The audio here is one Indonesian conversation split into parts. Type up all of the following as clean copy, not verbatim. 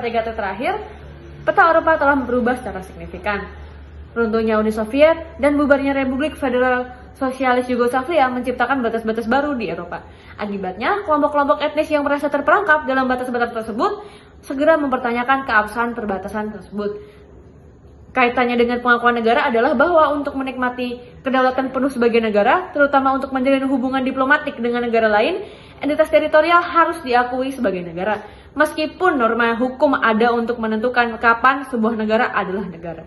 dekade terakhir, peta Eropa telah berubah secara signifikan. Runtuhnya Uni Soviet dan bubarnya Republik Federal Sosialis Yugoslavia menciptakan batas-batas baru di Eropa. Akibatnya, kelompok-kelompok etnis yang merasa terperangkap dalam batas-batas tersebut segera mempertanyakan keabsahan perbatasan tersebut. Kaitannya dengan pengakuan negara adalah bahwa untuk menikmati kedaulatan penuh sebagai negara, terutama untuk menjalin hubungan diplomatik dengan negara lain, entitas teritorial harus diakui sebagai negara. Meskipun norma hukum ada untuk menentukan kapan sebuah negara adalah negara.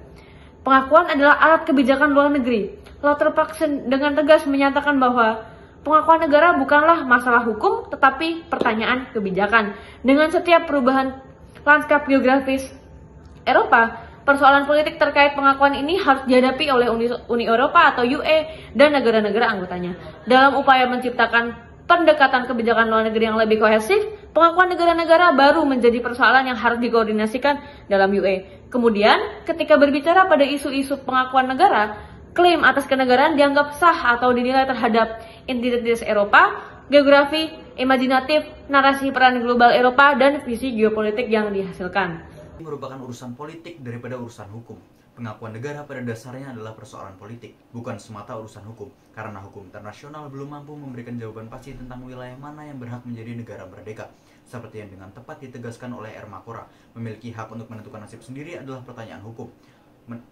Pengakuan adalah alat kebijakan luar negeri. Lauterbach dengan tegas menyatakan bahwa pengakuan negara bukanlah masalah hukum, tetapi pertanyaan kebijakan. Dengan setiap perubahan lanskap geografis Eropa, persoalan politik terkait pengakuan ini harus dihadapi oleh Uni Eropa atau UE dan negara-negara anggotanya. Dalam upaya menciptakan pendekatan kebijakan luar negeri yang lebih kohesif, pengakuan negara-negara baru menjadi persoalan yang harus dikoordinasikan dalam UE. Kemudian, ketika berbicara pada isu-isu pengakuan negara, klaim atas kenegaraan dianggap sah atau dinilai terhadap identitas Eropa, geografi, imajinatif, narasi peran global Eropa, dan visi geopolitik yang dihasilkan. Merupakan urusan politik daripada urusan hukum. Pengakuan negara pada dasarnya adalah persoalan politik, bukan semata urusan hukum, karena hukum internasional belum mampu memberikan jawaban pasti tentang wilayah mana yang berhak menjadi negara merdeka. Seperti yang dengan tepat ditegaskan oleh Ermacora, memiliki hak untuk menentukan nasib sendiri adalah pertanyaan hukum.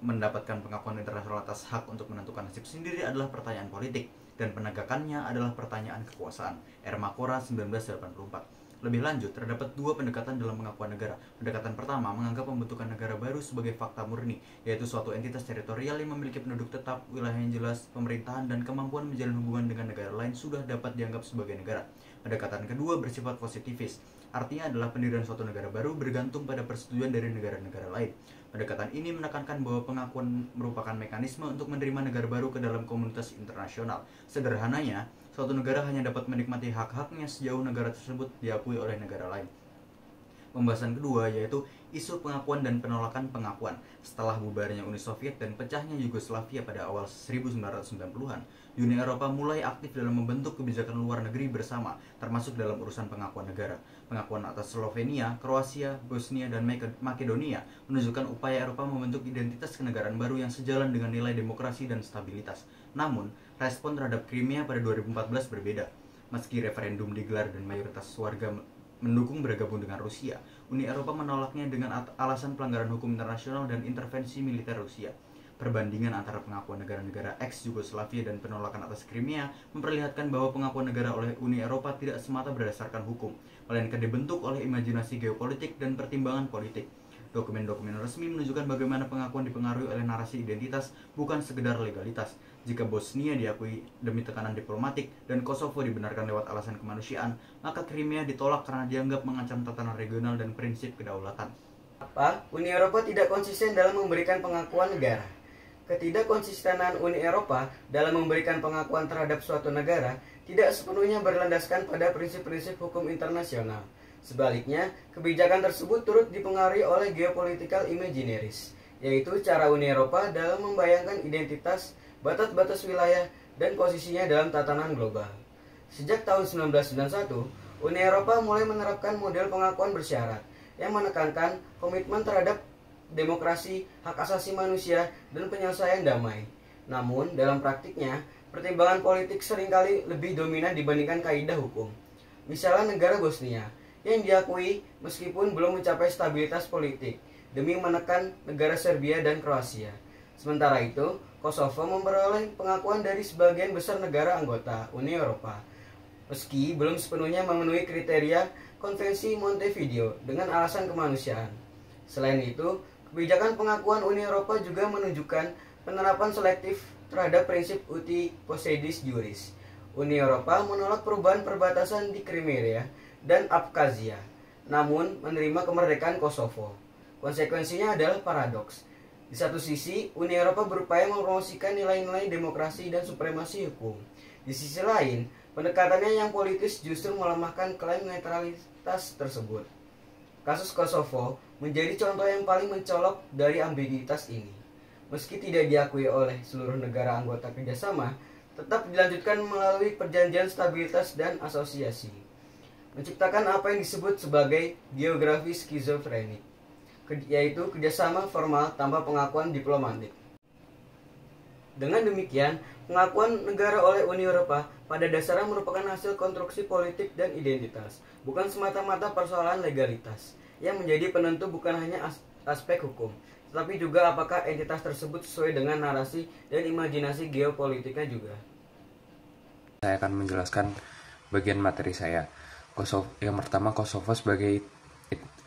Mendapatkan pengakuan internasional atas hak untuk menentukan nasib sendiri adalah pertanyaan politik, dan penegakannya adalah pertanyaan kekuasaan. Ermacora 1984. Lebih lanjut, terdapat dua pendekatan dalam pengakuan negara. Pendekatan pertama menganggap pembentukan negara baru sebagai fakta murni, yaitu suatu entitas teritorial yang memiliki penduduk tetap, wilayah yang jelas, pemerintahan, dan kemampuan menjalin hubungan dengan negara lain sudah dapat dianggap sebagai negara. Pendekatan kedua bersifat positivis, artinya adalah pendirian suatu negara baru bergantung pada persetujuan dari negara-negara lain. Pendekatan ini menekankan bahwa pengakuan merupakan mekanisme untuk menerima negara baru ke dalam komunitas internasional. Sederhananya, suatu negara hanya dapat menikmati hak-haknya sejauh negara tersebut diakui oleh negara lain. Pembahasan kedua yaitu isu pengakuan dan penolakan pengakuan. Setelah bubarnya Uni Soviet dan pecahnya Yugoslavia pada awal 1990-an, Uni Eropa mulai aktif dalam membentuk kebijakan luar negeri bersama, termasuk dalam urusan pengakuan negara. Pengakuan atas Slovenia, Kroasia, Bosnia, dan Makedonia menunjukkan upaya Eropa membentuk identitas kenegaraan baru yang sejalan dengan nilai demokrasi dan stabilitas. Namun, respon terhadap Crimea pada 2014 berbeda. Meski referendum digelar dan mayoritas warga mendukung bergabung dengan Rusia, Uni Eropa menolaknya dengan alasan pelanggaran hukum internasional dan intervensi militer Rusia. Perbandingan antara pengakuan negara-negara ex-Yugoslavia dan penolakan atas Crimea memperlihatkan bahwa pengakuan negara oleh Uni Eropa tidak semata berdasarkan hukum, melainkan dibentuk oleh imajinasi geopolitik dan pertimbangan politik. Dokumen-dokumen resmi menunjukkan bagaimana pengakuan dipengaruhi oleh narasi identitas, bukan sekedar legalitas. Jika Bosnia diakui demi tekanan diplomatik dan Kosovo dibenarkan lewat alasan kemanusiaan, maka Crimea ditolak karena dianggap mengancam tatanan regional dan prinsip kedaulatan. Uni Eropa tidak konsisten dalam memberikan pengakuan negara. Ketidakkonsistenan Uni Eropa dalam memberikan pengakuan terhadap suatu negara tidak sepenuhnya berlandaskan pada prinsip-prinsip hukum internasional. Sebaliknya, kebijakan tersebut turut dipengaruhi oleh geopolitical imaginaries, yaitu cara Uni Eropa dalam membayangkan identitas, batas-batas wilayah, dan posisinya dalam tatanan global. Sejak tahun 1991, Uni Eropa mulai menerapkan model pengakuan bersyarat yang menekankan komitmen terhadap demokrasi, hak asasi manusia, dan penyelesaian damai. Namun, dalam praktiknya, pertimbangan politik seringkali lebih dominan dibandingkan kaidah hukum. Misalnya negara Bosnia, yang diakui meskipun belum mencapai stabilitas politik, demi menekan negara Serbia dan Kroasia. Sementara itu, Kosovo memperoleh pengakuan dari sebagian besar negara anggota Uni Eropa, meski belum sepenuhnya memenuhi kriteria Konvensi Montevideo dengan alasan kemanusiaan. Selain itu, kebijakan pengakuan Uni Eropa juga menunjukkan penerapan selektif terhadap prinsip uti possidetis juris. Uni Eropa menolak perubahan perbatasan di Crimea dan Abkhazia, namun menerima kemerdekaan Kosovo. Konsekuensinya adalah paradoks. Di satu sisi, Uni Eropa berupaya mempromosikan nilai-nilai demokrasi dan supremasi hukum. Di sisi lain, pendekatannya yang politis justru melemahkan klaim netralitas tersebut. Kasus Kosovo menjadi contoh yang paling mencolok dari ambiguitas ini. Meski tidak diakui oleh seluruh negara anggota kerjasama, tetap dilanjutkan melalui perjanjian stabilitas dan asosiasi, menciptakan apa yang disebut sebagai geografi skizofrenik. yaitu kerjasama formal tanpa pengakuan diplomatik. Dengan demikian, pengakuan negara oleh Uni Eropa pada dasarnya merupakan hasil konstruksi politik dan identitas, bukan semata-mata persoalan legalitas. Yang menjadi penentu bukan hanya aspek hukum, tetapi juga apakah entitas tersebut sesuai dengan narasi dan imajinasi geopolitiknya juga. Saya akan menjelaskan bagian materi saya. Yang pertama, Kosovo sebagai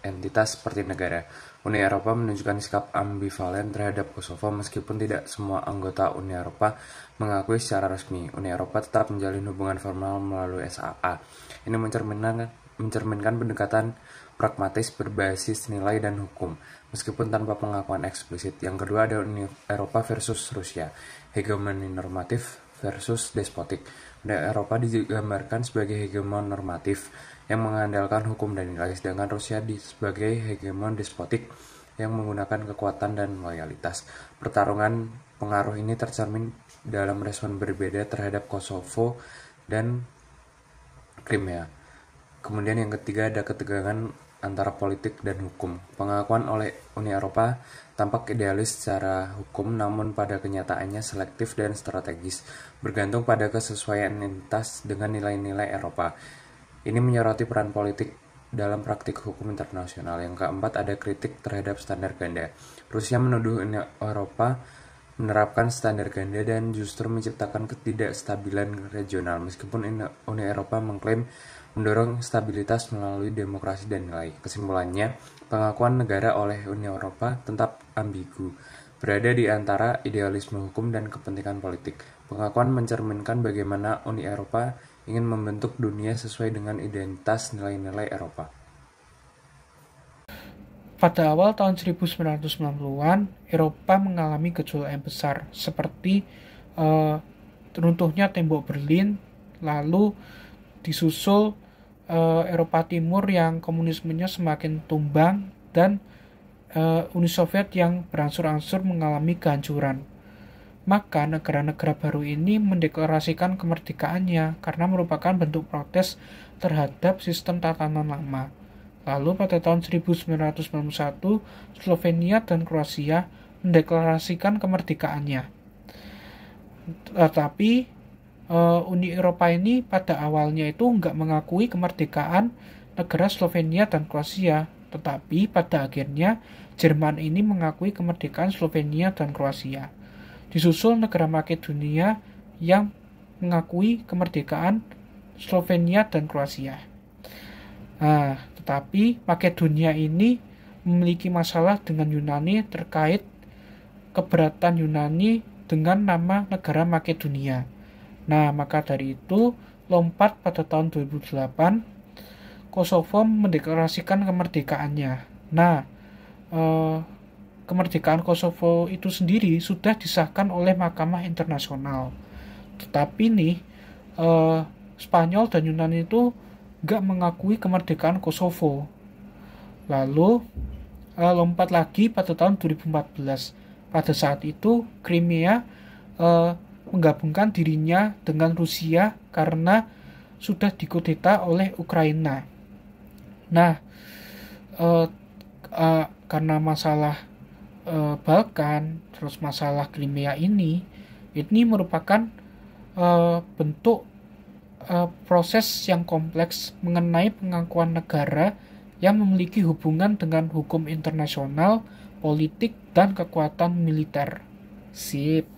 entitas seperti negara. Uni Eropa menunjukkan sikap ambivalen terhadap Kosovo meskipun tidak semua anggota Uni Eropa mengakui secara resmi. Uni Eropa tetap menjalin hubungan formal melalui SAA. Ini mencerminkan pendekatan pragmatis berbasis nilai dan hukum, meskipun tanpa pengakuan eksplisit. Yang kedua ada Uni Eropa versus Rusia, hegemoni normatif versus despotik. Uni Eropa digambarkan sebagai hegemon normatif yang mengandalkan hukum dan nilai, sedangkan Rusia sebagai hegemon despotik yang menggunakan kekuatan dan loyalitas. Pertarungan pengaruh ini tercermin dalam respon berbeda terhadap Kosovo dan Crimea. Kemudian yang ketiga ada ketegangan antara politik dan hukum. Pengakuan oleh Uni Eropa tampak idealis secara hukum, namun pada kenyataannya selektif dan strategis, bergantung pada kesesuaian entitas dengan nilai-nilai Eropa. Ini menyoroti peran politik dalam praktik hukum internasional. Yang keempat ada kritik terhadap standar ganda. Rusia menuduh Uni Eropa menerapkan standar ganda dan justru menciptakan ketidakstabilan regional, meskipun Uni Eropa mengklaim mendorong stabilitas melalui demokrasi dan nilai. Kesimpulannya, pengakuan negara oleh Uni Eropa tetap ambigu, berada di antara idealisme hukum dan kepentingan politik. Pengakuan mencerminkan bagaimana Uni Eropa ingin membentuk dunia sesuai dengan identitas nilai-nilai Eropa. Pada awal tahun 1990-an, Eropa mengalami gejolak yang besar, seperti runtuhnya tembok Berlin, lalu disusul Eropa Timur yang komunismenya semakin tumbang, dan Uni Soviet yang berangsur-angsur mengalami kehancuran. Maka negara-negara baru ini mendeklarasikan kemerdekaannya karena merupakan bentuk protes terhadap sistem tatanan lama. Lalu pada tahun 1991, Slovenia dan Kroasia mendeklarasikan kemerdekaannya. Tetapi Uni Eropa ini pada awalnya itu nggak mengakui kemerdekaan negara Slovenia dan Kroasia, tetapi pada akhirnya Jerman ini mengakui kemerdekaan Slovenia dan Kroasia. Disusul negara Makedonia yang mengakui kemerdekaan Slovenia dan Kroasia. Nah, tetapi Makedonia ini memiliki masalah dengan Yunani terkait keberatan Yunani dengan nama negara Makedonia. Nah, maka dari itu, lompat pada tahun 2008, Kosovo mendeklarasikan kemerdekaannya. Nah, kemerdekaan Kosovo itu sendiri sudah disahkan oleh Mahkamah Internasional. Tetapi nih, Spanyol dan Yunani itu nggak mengakui kemerdekaan Kosovo. Lalu, lompat lagi pada tahun 2014. Pada saat itu, Crimea menggabungkan dirinya dengan Rusia karena sudah dikudeta oleh Ukraina. Nah, karena masalah Balkan, terus masalah Crimea ini merupakan bentuk proses yang kompleks mengenai pengakuan negara yang memiliki hubungan dengan hukum internasional, politik, dan kekuatan militer. Sip.